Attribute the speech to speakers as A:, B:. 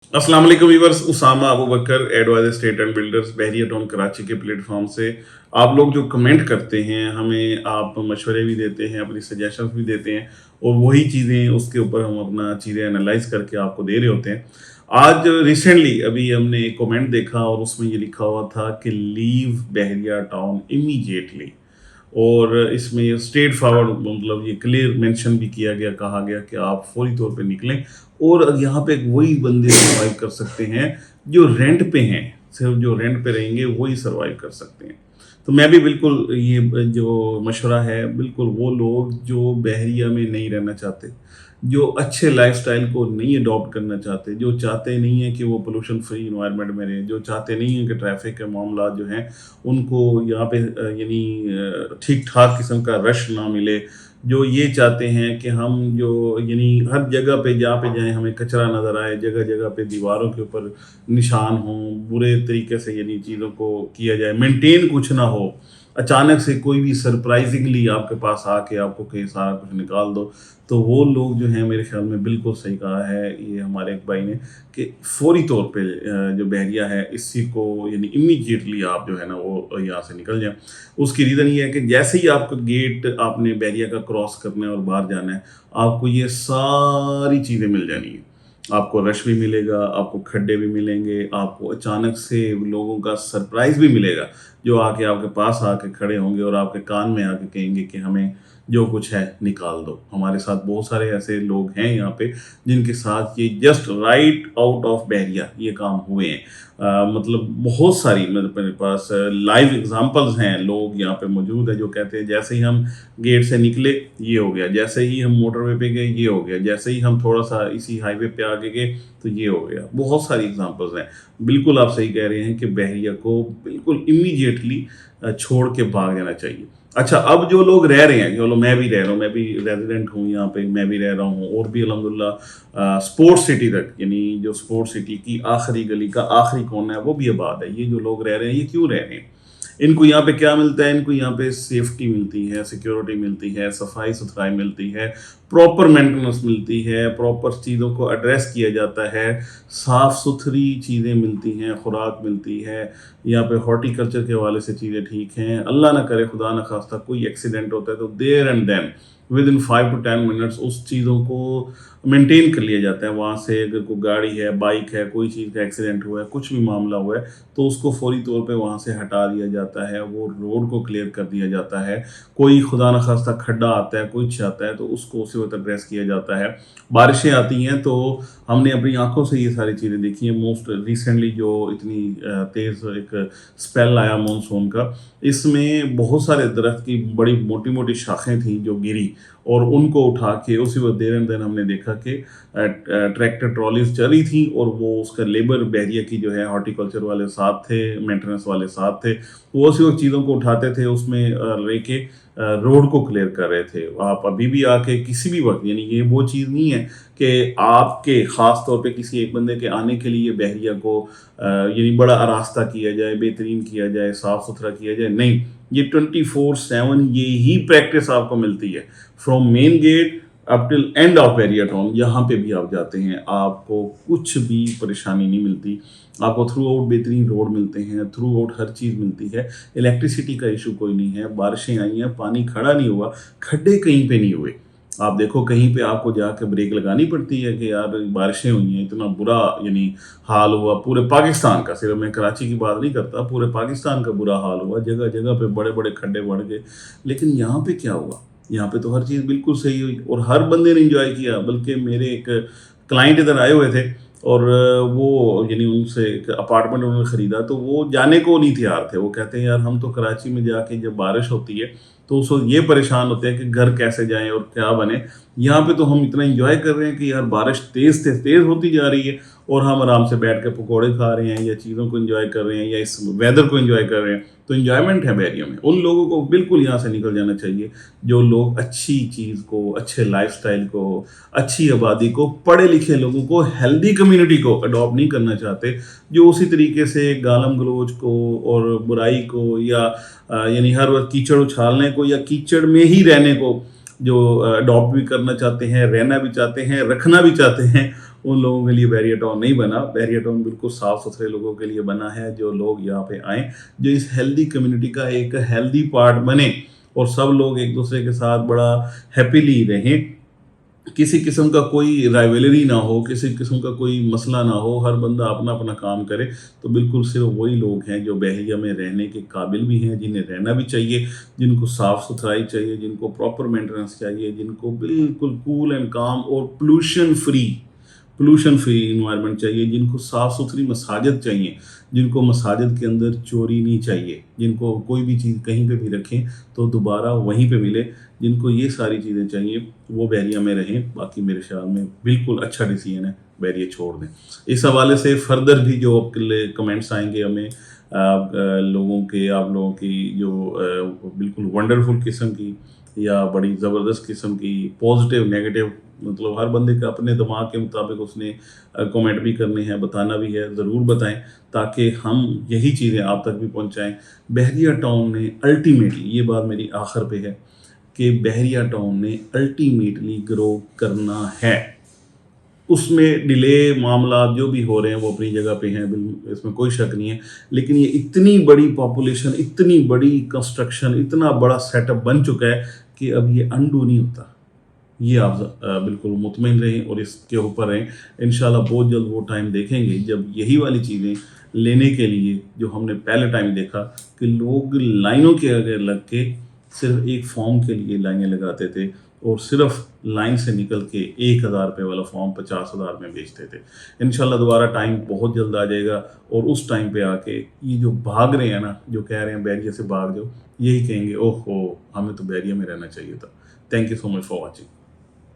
A: अस्सलाम वालेकुम viewers, Usama Abu Bakar adviser state and builders Bahria Town Karachi के प्लेटफॉर्म से आप लोग जो कमेंट करते हैं, हमें आप मशवरे भी देते हैं, अपनी सजेशंस भी देते हैं और वही चीज़ें उसके ऊपर हम अपना चीज़ें एनालाइज करके आपको दे रहे होते हैं। आज रिसेंटली अभी हमने एक कमेंट देखा और उसमें ये लिखा हुआ था कि लीव बहरिया टाउन इमीडिएटली। और इसमें ये स्ट्रेट फॉरवर्ड मतलब ये क्लियर मेंशन भी किया गया, कहा गया कि आप फौरी तौर पे निकलें। और यहाँ पे वही बंदे सर्वाइव कर सकते हैं जो रेंट पे हैं, सिर्फ जो रेंट पे रहेंगे वही सर्वाइव कर सकते हैं। तो मैं भी बिल्कुल ये जो मशवरा है, बिल्कुल वो लोग जो बहरिया में नहीं रहना चाहते, जो अच्छे लाइफस्टाइल को नहीं अडॉप्ट करना चाहते, जो चाहते नहीं है कि वो पोल्यूशन फ्री इन्वायरमेंट में रहें, जो चाहते नहीं है कि ट्रैफिक के मामला जो हैं उनको यहाँ पे यानी ठीक ठाक किस्म का रश ना मिले, जो ये चाहते हैं कि हम जो यानी हर जगह पे जहाँ पे जाएं हमें कचरा नज़र आए, जगह जगह पे दीवारों के ऊपर निशान हों, बुरे तरीके से यानी चीज़ों को किया जाए, मेंटेन कुछ ना हो, अचानक से कोई भी सरप्राइजिंगली आपके पास आके आपको कहीं सारा कुछ निकाल दो, तो वो लोग जो हैं मेरे ख्याल में बिल्कुल सही कहा है ये हमारे एक भाई ने कि फौरी तौर पे जो बहरिया है इसी को यानी इमीडिएटली आप जो है ना वो यहाँ से निकल जाएं। उसकी रीज़न ये है कि जैसे ही आपका गेट आपने बहरिया का क्रॉस करना है और बाहर जाना है, आपको ये सारी चीज़ें मिल जानी है। आपको रश भी मिलेगा, आपको खड्डे भी मिलेंगे, आपको अचानक से लोगों का सरप्राइज़ भी मिलेगा, जो आके आपके पास आके खड़े होंगे और आपके कान में आके कहेंगे कि हमें जो कुछ है निकाल दो। हमारे साथ बहुत सारे ऐसे लोग हैं यहाँ पे जिनके साथ ये जस्ट राइट आउट ऑफ बहरिया ये काम हुए हैं। मतलब बहुत सारी मेरे पास लाइव एग्जांपल्स हैं, लोग यहाँ पे मौजूद हैं जो कहते हैं जैसे ही हम गेट से निकले ये हो गया, जैसे ही हम मोटरवे पे गए ये हो गया, जैसे ही हम थोड़ा सा इसी हाईवे पे आगे गए तो ये हो गया। बहुत सारी एग्जांपल्स हैं। बिल्कुल आप सही कह रहे हैं कि बहरिया को बिल्कुल इमीडिएटली छोड़ के भाग जाना चाहिए। अच्छा, अब जो लोग रह रहे हैं, चलो मैं भी रह रहा हूँ, मैं भी रेजिडेंट हूँ यहाँ पे, मैं भी रह रहा हूँ और भी अल्हम्दुलिल्लाह स्पोर्ट्स सिटी तक यानी जो स्पोर्ट्स सिटी की आखिरी गली का आखिरी कोना है वो भी आबाद है। ये जो लोग रह रहे हैं ये क्यों रह रहे हैं? इनको यहाँ पे क्या मिलता है? इनको यहाँ पे सेफ्टी मिलती है, सिक्योरिटी मिलती है, सफाई सुथराई मिलती है, प्रॉपर मेंटेनेंस मिलती है, प्रॉपर चीज़ों को एड्रेस किया जाता है, साफ़ सुथरी चीज़ें मिलती हैं, खुराक मिलती है, यहाँ पे हॉर्टिकल्चर के हवाले से चीज़ें ठीक हैं। अल्लाह ना करे, खुदा ना खास्ता कोई एक्सीडेंट होता है तो there and then within 5 to 10 minutes उस चीज़ों को मेंटेन कर लिया जाता है। वहाँ से अगर कोई गाड़ी है, बाइक है, कोई चीज़ का एक्सीडेंट हुआ है, कुछ भी मामला हुआ है तो उसको फौरी तौर पे वहाँ से हटा दिया जाता है, वो रोड को क्लियर कर दिया जाता है। कोई खुदा न खास्ता खड्डा आता है, कुछ आता है तो उसको उसी वक्त एड्रेस किया जाता है। बारिशें आती हैं तो हमने अपनी आंखों से ये सारी चीज़ें देखी हैं। मोस्ट रिसेंटली जो इतनी तेज़ एक स्पेल आया मानसून का, इसमें बहुत सारे दरख्त की बड़ी मोटी मोटी शाखें थी जो गिरी और उनको उठा के उसी वक्त देर एंड देन हमने देखा कि ट्रैक्टर ट्रॉलीज चली थी और वो उसका लेबर बहरिया की जो है हॉर्टिकल्चर वाले साथ थे, मेंटेनेंस वाले साथ थे, वो उसी वक्त चीज़ों को उठाते थे, उसमें लेके रोड को क्लियर कर रहे थे। आप अभी भी आके किसी भी वक्त यानी ये वो चीज़ नहीं है कि आपके ख़ास तौर पे किसी एक बंदे के आने के लिए बहरिया को यानी बड़ा आरास्ता किया जाए, बेहतरीन किया जाए, साफ़ सुथरा किया जाए, नहीं। ये 24/7 ये ही प्रैक्टिस आपको मिलती है from main get up till end of Bahria town. यहाँ पे भी आप जाते हैं आपको कुछ भी परेशानी नहीं मिलती, आपको थ्रू आउट बेहतरीन रोड मिलते हैं, थ्रू आउट हर चीज़ मिलती है। इलेक्ट्रिसिटी का इशू कोई नहीं है, बारिशें आई हैं, पानी खड़ा नहीं हुआ, खड्डे कहीं पे नहीं हुए। आप देखो कहीं पे आपको जाके ब्रेक लगानी पड़ती है कि यार बारिशें हुई हैं, इतना बुरा यानी हाल हुआ पूरे पाकिस्तान का, सिर्फ मैं कराची की बात नहीं करता, पूरे पाकिस्तान का बुरा हाल हुआ, जगह जगह पे बड़े बड़े खड्डे बढ़ गए। लेकिन यहाँ पे क्या हुआ? यहाँ पे तो हर चीज़ बिल्कुल सही हुई और हर बंदे ने इंजॉय किया। बल्कि मेरे एक क्लाइंट इधर आए हुए थे और वो यानी उनसे एक अपार्टमेंट उन्होंने ख़रीदा तो वो जाने को नहीं तैयार थे। वो कहते हैं यार हम तो कराची में जाके जब बारिश होती है तो उस वक्त ये परेशान होते हैं कि घर कैसे जाएं और क्या बने। यहाँ पे तो हम इतना एंजॉय कर रहे हैं कि यार बारिश तेज़ तेज़ तेज़ होती जा रही है और हम आराम से बैठ के पकौड़े खा रहे हैं या चीज़ों को एंजॉय कर रहे हैं या इस वेदर को एंजॉय कर रहे हैं। तो एंजॉयमेंट है बहरिया में। उन लोगों को बिल्कुल यहाँ से निकल जाना चाहिए जो लोग अच्छी चीज़ को, अच्छे लाइफस्टाइल को, अच्छी आबादी को, पढ़े लिखे लोगों को, हेल्दी कम्युनिटी को अडॉप्ट नहीं करना चाहते, जो उसी तरीके से गालम गलोच को और बुराई को या यानी हर वक्त कीचड़ उछालने को या कीचड़ में ही रहने को जो अडॉप्ट भी करना चाहते हैं, रहना भी चाहते हैं, रखना भी चाहते हैं। उन लोगों के लिए बैरियर टाउन नहीं बना। बैरियर टाउन बिल्कुल साफ़ सुथरे लोगों के लिए बना है, जो लोग यहाँ पे आएँ, जो इस हेल्दी कम्युनिटी का एक हेल्दी पार्ट बने और सब लोग एक दूसरे के साथ बड़ा हैप्पीली रहें। किसी किस्म का कोई राइवलरी ना हो, किसी किस्म का कोई मसला ना हो, हर बंदा अपना अपना काम करे, तो बिल्कुल सिर्फ वही लोग हैं जो बहरिया में रहने के काबिल भी हैं, जिन्हें रहना भी चाहिए, जिनको साफ़ सुथराई चाहिए, जिनको प्रॉपर मेंटेनेंस चाहिए, जिनको बिल्कुल कूल एंड काम और पोल्यूशन फ्री इन्वायरमेंट चाहिए, जिनको साफ़ सुथरी मसाजिद चाहिए, जिनको मसाजिद के अंदर चोरी नहीं चाहिए, जिनको कोई भी चीज़ कहीं पे भी रखें तो दोबारा वहीं पे मिले, जिनको ये सारी चीज़ें चाहिए वो बहरिया में रहें। बाकी मेरे ख्याल में बिल्कुल अच्छा डिसीजन है, बहरिया छोड़ दें। इस हवाले से फर्दर भी जो आपके कमेंट्स आएंगे हमें आप लोगों की जो बिल्कुल वंडरफुल किस्म की या बड़ी ज़बरदस्त किस्म की पॉजिटिव नेगेटिव, मतलब हर बंदे का अपने दिमाग के मुताबिक उसने कमेंट भी करने हैं, बताना भी है, ज़रूर बताएं ताकि हम यही चीज़ें आप तक भी पहुंचाएं। बहरिया टाउन ने अल्टीमेटली, ये बात मेरी आखिर पे है कि बहरिया टाउन ने अल्टीमेटली ग्रो करना है। उसमें डिले मामला जो भी हो रहे हैं वो अपनी जगह पे हैं, इसमें कोई शक नहीं है, लेकिन ये इतनी बड़ी पॉपुलेशन, इतनी बड़ी कंस्ट्रक्शन, इतना बड़ा सेटअप बन चुका है कि अब ये अनडू नहीं होता। ये आप बिल्कुल मुतमईन रहें और इसके ऊपर रहें। इंशाल्लाह बहुत जल्द वो टाइम देखेंगे जब यही वाली चीज़ें लेने के लिए, जो हमने पहले टाइम देखा कि लोग लाइनों के आगे लग के सिर्फ एक फॉर्म के लिए लाइनें लगाते थे और सिर्फ लाइन से निकल के 1,000 रुपये वाला फॉर्म 50,000 में बेचते थे। इंशाल्लाह दोबारा टाइम बहुत जल्द आ जाएगा और उस टाइम पे आके ये जो भाग रहे हैं ना, जो कह रहे हैं बैरिया से भाग जाओ, यही कहेंगे ओहो हमें तो बैरिया में रहना चाहिए था। Thank you so much for watching.